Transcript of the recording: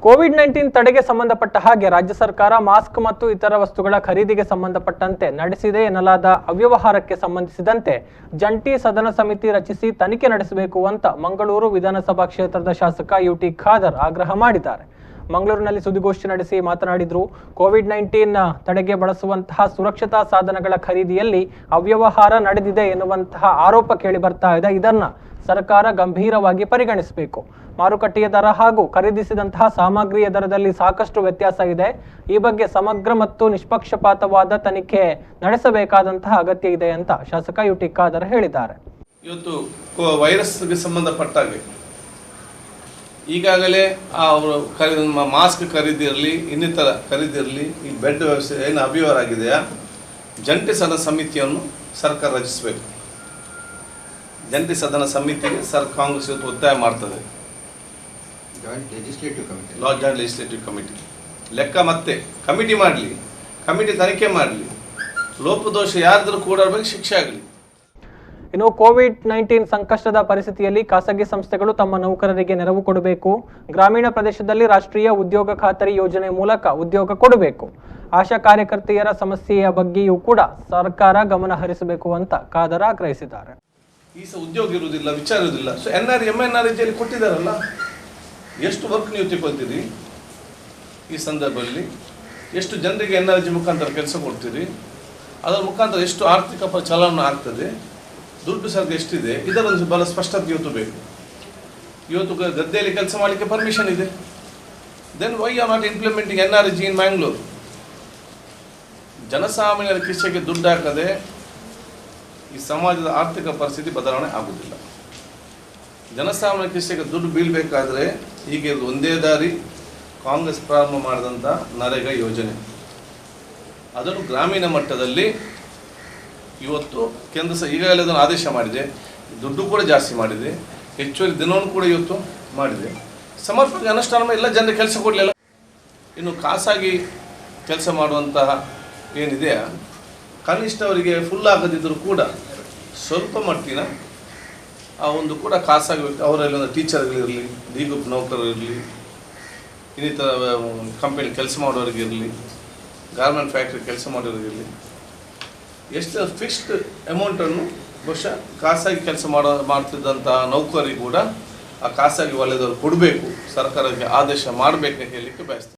COVID-19 ತಡೆಗೆ ಸಂಬಂಧಪಟ್ಟ ಹಾಗೆ ರಾಜ್ಯ ಸರ್ಕಾರ ಮಾಸ್ಕ್ ಮತ್ತು ಇತರ ವಸ್ತುಗಳ ಖರೀದಿಗೆ ಸಂಬಂಧಪಟ್ಟಂತೆ ನಡೆಸಿದೆ ಎನ್ನಲಾದ ಅವ್ಯವಹಾರಕ್ಕೆ ಸಂಬಂಧಿಸಿದಂತೆ ಜಂಟಿ ಸದನ ಸಮಿತಿ ರಚಿಸಿ ತನಿಖೆ ನಡೆಸಬೇಕು ಅಂತ ಮಂಗಳೂರು ವಿಧಾನಸಭಾ ಕ್ಷೇತ್ರದ ಶಾಸಕ ಯುಟಿ ಖಾದರ್ ಆಗ್ರಹ ಮಾಡಿದ್ದಾರೆ. ಮಂಗಳೂರಿನಲ್ಲಿ ಸುದ್ದಿಗೋಷ್ಠಿ ನಡೆಸಿ ಮಾತನಾಡಿದರು. ಕೋವಿಡ್-19 ತಡೆಗೆ ಬಳಸುವಂತಹ ಸುರಕ್ಷತಾ ಸಾಧನಗಳ ಖರೀದಿಯಲ್ಲಿ ಅವ್ಯವಹಾರ ನಡೆದಿದೆ ಎನ್ನುವಂತಹ ಆರೋಪ ಕೇಳಿ ಬರ್ತಾ ಇದೆ. ಇದನ್ನ ಸರ್ಕಾರ ಗಂಭೀರವಾಗಿ ಪರಿಗಣಿಸಬೇಕು. ಮಾರುಕಟ್ಟೆಯ ದರ ಹಾಗೂ ಖರೀದಿಸಿದಂತಹ ಸಾಮಗ್ರಿಯ ದರದಲ್ಲಿ ಸಾಕಷ್ಟು ವ್ಯತ್ಯಾಸ ಇದೆ. ಈ ಬಗ್ಗೆ ಸಮಗ್ರ ಮತ್ತು ನಿಷ್ಪಕ್ಷಪಾತವಾದ ತನಿಖೆ ನಡೆಸಬೇಕಾದಂತಹ ಅಗತ್ಯ ಇದೆ ಅಂತ ಶಾಸಕ ಯುಟಿ ಖಾದರ್ ಹೇಳಿದ್ದಾರೆ. ಇವತ್ತು ವೈರಸ್ಗೆ ಸಂಬಂಧಪಟ್ಟಾಗೆ ಈಗಾಗಲೇ ಅವರು ಮಾಸ್ಕ್ ಖರೀದಿ ಇರಲಿ, ಇನ್ನಿತರ ಖರೀದಿ ಇರಲಿ, ಈ ಬೆಡ್ ವ್ಯವಸ್ಥೆ ಏನು ಅವ್ಯವಹಾರ ಆಗಿದೆಯಾ, ಜಂಟಿ ಸದನ ಸಮಿತಿಯನ್ನು ಸರ್ಕಾರ ರಚಿಸಬೇಕು. ಜಂಟಿ ಸದನ ಸಮಿತಿಗೆ ಕಾಂಗ್ರೆಸ್ ಇವತ್ತು ಒತ್ತಾಯ ಮಾಡ್ತದೆ. ಜಾಯಿಂಟ್ ಲೆಜಿಸ್ಲೇಟಿವ್ ಕಮಿಟಿ ಲೆಕ್ಕ ಮತ್ತೆ ಕಮಿಟಿ ಮಾಡಲಿ, ಕಮಿಟಿ ತನಿಖೆ ಮಾಡಲಿ, ಲೋಪದೋಷ ಯಾರಾದರೂ ಕೂಡ ಶಿಕ್ಷೆ ಆಗಲಿ. ಇನ್ನು ಕೋವಿಡ್-19 ಸಂಕಷ್ಟದ ಪರಿಸ್ಥಿತಿಯಲ್ಲಿ ಖಾಸಗಿ ಸಂಸ್ಥೆಗಳು ತಮ್ಮ ನೌಕರರಿಗೆ ನೆರವು ಕೊಡಬೇಕು. ಗ್ರಾಮೀಣ ಪ್ರದೇಶದಲ್ಲಿ ರಾಷ್ಟ್ರೀಯ ಉದ್ಯೋಗ ಖಾತರಿ ಯೋಜನೆ ಮೂಲಕ ಉದ್ಯೋಗ ಕೊಡಬೇಕು. ಆಶಾ ಕಾರ್ಯಕರ್ತೆಯರ ಸಮಸ್ಯೆಯ ಬಗ್ಗೆಯೂ ಕೂಡ ಸರ್ಕಾರ ಗಮನ ಹರಿಸಬೇಕು ಅಂತ ಖಾದರ್ ಆಗ್ರಹಿಸಿದ್ದಾರೆ. ಈ ಉದ್ಯೋಗ ಇರುವುದಿಲ್ಲ, ವಿಚಾರ ಇರುವುದಿಲ್ಲ. ಸೊ MNREGಯಲ್ಲಿ ಕೊಟ್ಟಿದ್ದಾರಲ್ಲ, ಎಷ್ಟು ವರ್ಕ್ ನೀವು ತಗೊಳ್ತೀರಿ, ಈ ಸಂದರ್ಭದಲ್ಲಿ ಎಷ್ಟು ಜನರಿಗೆ NREG ಮುಖಾಂತರ ಕೆಲಸ ಕೊಡ್ತೀರಿ, ಅದರ ಮುಖಾಂತರ ಎಷ್ಟು ಆರ್ಥಿಕ ಚಲನ ಆಗ್ತದೆ, ದುಡ್ಡು ಸರ್ಕಾರ ಎಷ್ಟಿದೆ, ಇದರೊಂದು ಬಹಳ ಸ್ಪಷ್ಟತೆ ಇವತ್ತು ಬೇಕು. ಇವತ್ತು ಗದ್ದೆಯಲ್ಲಿ ಕೆಲಸ ಮಾಡಲಿಕ್ಕೆ ಪರ್ಮಿಷನ್ ಇದೆ. Then why are not implementing NREG in Mangalore? ಜನಸಾಮಾನ್ಯರ ಕಿಸೆಗೆ ದುಡ್ಡು ಹಾಕದೆ ಈ ಸಮಾಜದ ಆರ್ಥಿಕ ಪರಿಸ್ಥಿತಿ ಬದಲಾವಣೆ ಆಗುವುದಿಲ್ಲ. ಜನಸಾಮಾನ್ಯ ಕಿಸೆಗೆ ದುಡ್ಡು ಬೀಳಬೇಕಾದ್ರೆ ಈಗ ಒಂದೇ ದಾರಿ, ಕಾಂಗ್ರೆಸ್ ಪ್ರಾರಂಭ ಮಾಡಿದಂಥ ನರೇಗಾ ಯೋಜನೆ. ಅದನ್ನು ಗ್ರಾಮೀಣ ಮಟ್ಟದಲ್ಲಿ ಇವತ್ತು ಕೇಂದ್ರ ಈಗಾಗಲೇ ಅದನ್ನು ಆದೇಶ ಮಾಡಿದೆ, ದುಡ್ಡು ಕೂಡ ಜಾಸ್ತಿ ಮಾಡಿದೆ, ಹೆಚ್ಚುವರಿ ದಿನವನ್ನು ಕೂಡ ಇವತ್ತು ಮಾಡಿದೆ. ಸಮರ್ಪಕ ಅನುಷ್ಠಾನ ಎಲ್ಲ ಜನರಿಗೆ ಕೆಲಸ ಕೊಡಲಿಲ್ಲ. ಇನ್ನು ಖಾಸಗಿ ಕೆಲಸ ಮಾಡುವಂತಹ ಏನಿದೆಯಾ, ಕನಿಷ್ಠ ಅವರಿಗೆ ಫುಲ್ ಆಗದಿದ್ದರೂ ಕೂಡ ಸ್ವಲ್ಪ ಮಟ್ಟಿನ ಆ ಒಂದು ಕೂಡ ಖಾಸಗಿ ಅವರಲ್ಲಿ ಒಂದು ಟೀಚರ್ಗಳಿರಲಿ, ಡಿ ಗ್ರೂಪ್ ನೌಕರರಿರಲಿ, ಇನ್ನಿತರ ಕಂಪನಿ ಕೆಲಸ ಮಾಡೋರಿಗಿರಲಿ, ಗಾರ್ಮೆಂಟ್ ಫ್ಯಾಕ್ಟ್ರಿ ಕೆಲಸ ಮಾಡೋರಿಗಿರಲಿ, ಎಷ್ಟು ಫಿಕ್ಸ್ಡ್ ಅಮೌಂಟನ್ನು ಬಹುಶಃ ಖಾಸಗಿ ಕೆಲಸ ಮಾಡ್ತಿದ್ದಂಥ ನೌಕರಿಗೆ ಕೂಡ ಆ ಖಾಸಗಿ ವಲಯದವರು ಕೊಡಬೇಕು, ಸರ್ಕಾರಕ್ಕೆ ಆದೇಶ ಮಾಡಬೇಕಂತ ಹೇಳಲಿಕ್ಕೆ ಬಯಸ್ತಾರೆ.